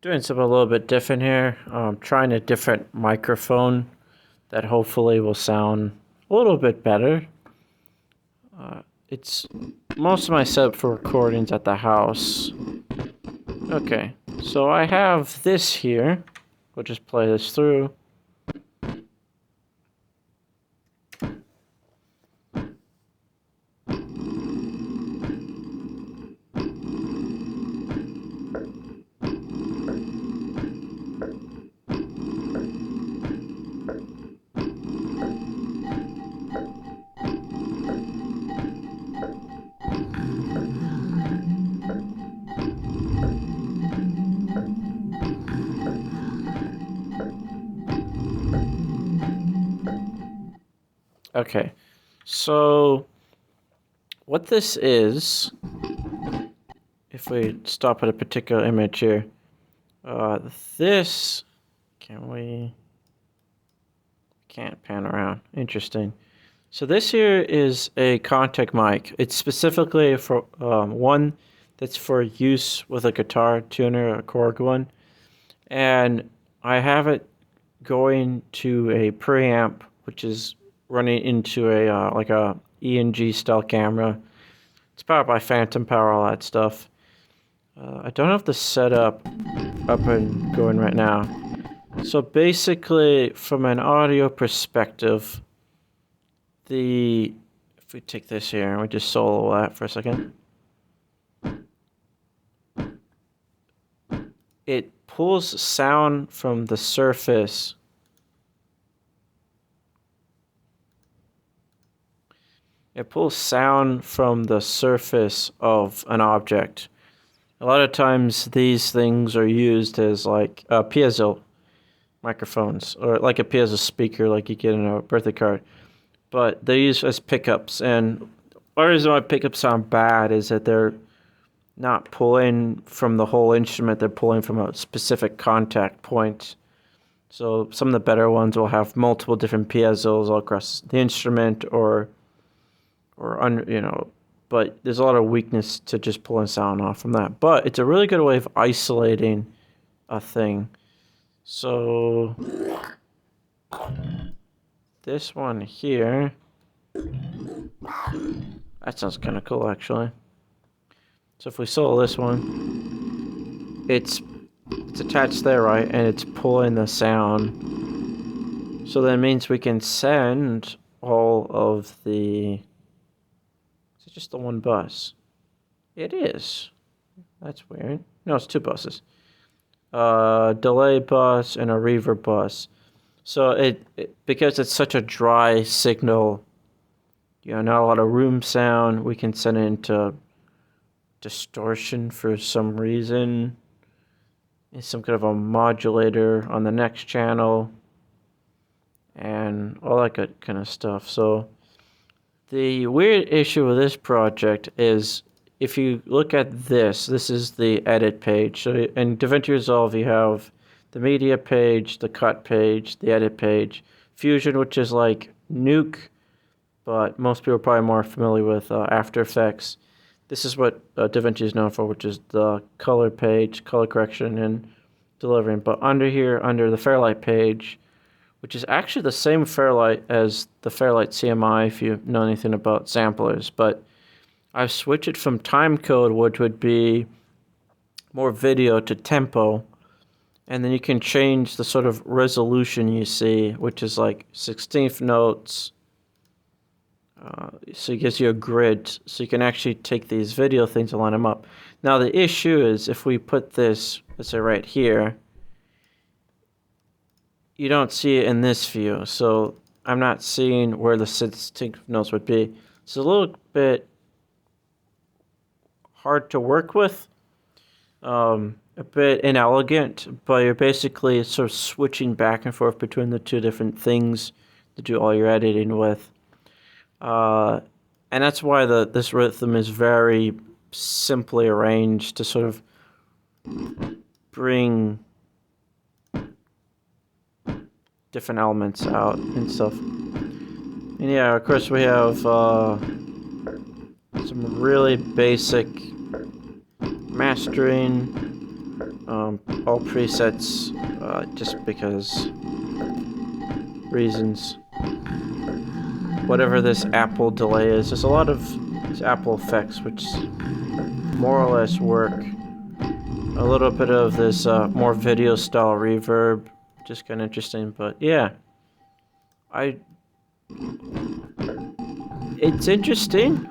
Doing something a little bit different here. Trying a different microphone that hopefully will sound a little bit better. It's most of my setup for recordings at the house. Okay, so I have this here. We'll just play this through. Okay, so what this is, if we stop at a particular image here, this, can't pan around, interesting. So this here is a Contec mic. It's specifically for one that's for use with a guitar tuner, a Korg one, and I have it going to a preamp, which is running into a like a ENG style camera. It's powered by phantom power, all that stuff. I don't have the setup up and going right now. So basically, from an audio perspective, if we take this here and we just solo that for a second, it pulls sound from the surface. It pulls sound from the surface of an object. A lot of times these things are used as like piezo microphones, or like a piezo speaker like you get in a birthday card. But they're used as pickups, and one reason why pickups sound bad is that they're not pulling from the whole instrument, they're pulling from a specific contact point. So some of the better ones will have multiple different piezos all across the instrument, but there's a lot of weakness to just pulling sound off from that. But it's a really good way of isolating a thing. So this one here, that sounds kind of cool actually. So if we solo this one, it's attached there, right? And it's pulling the sound. So that means we can send all of the... Is it just the one bus? It is. That's weird. No, it's two buses. Delay bus and a reverb bus. So because it's such a dry signal, not a lot of room sound, we can send it into distortion for some reason. It's some kind of a modulator on the next channel and all that good kind of stuff. So the weird issue with this project is if you look at this is the edit page. So in DaVinci Resolve you have the media page, the cut page, the edit page. Fusion, which is like Nuke, but most people are probably more familiar with After Effects. This is what DaVinci is known for, which is the color page, color correction, and delivering. But under here, under the Fairlight page, which is actually the same Fairlight as the Fairlight CMI if you know anything about samplers, but I've switched it from timecode, which would be more video, to tempo, and then you can change the sort of resolution you see, which is like 16th notes. So it gives you a grid, so you can actually take these video things and line them up. Now the issue is if we put this, let's say right here, you don't see it in this view, so I'm not seeing where the 16th notes would be. It's a little bit hard to work with, a bit inelegant, but you're basically sort of switching back and forth between the two different things to do all your editing with. And that's why this rhythm is very simply arranged to sort of bring different elements out and stuff. And yeah, of course we have some really basic mastering all presets, just because reasons. Whatever this Apple delay is, there's a lot of these Apple effects which more or less work. A little bit of this more video style reverb, just kind of interesting, but yeah. It's interesting.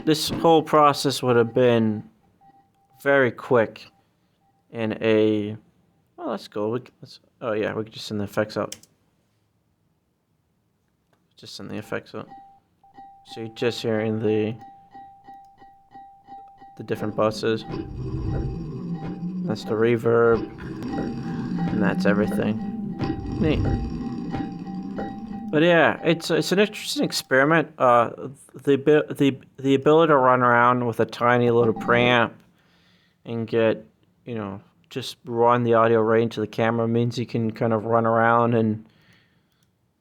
This whole process would have been very quick in a. Well, let's go. Oh yeah, we could just send the effects out. Just send the effects out. So you're just hearing the different buses. That's the reverb, and that's everything. Neat. But yeah, it's an interesting experiment. The ability to run around with a tiny little preamp and get, just run the audio right into the camera means you can kind of run around and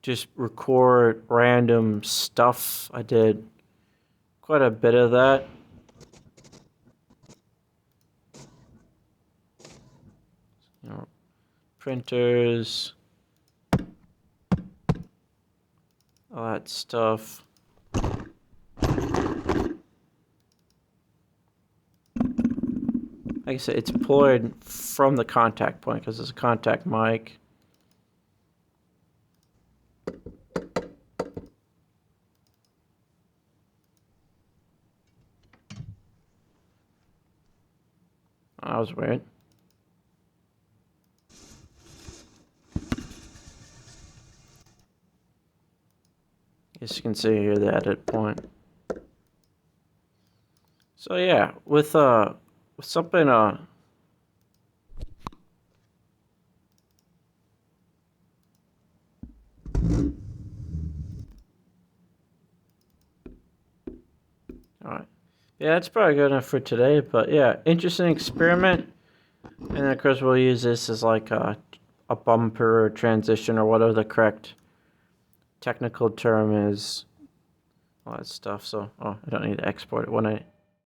just record random stuff. I did quite a bit of that. Printers, all that stuff. Like I said, it's deployed from the contact point because it's a contact mic. That was weird. As you can see here, the edit point. So yeah, with something Alright. Yeah, that's probably good enough for today, but yeah, interesting experiment. And then of course we'll use this as like a bumper or transition or whatever the correct technical term is. All that stuff, so I don't need to export it when I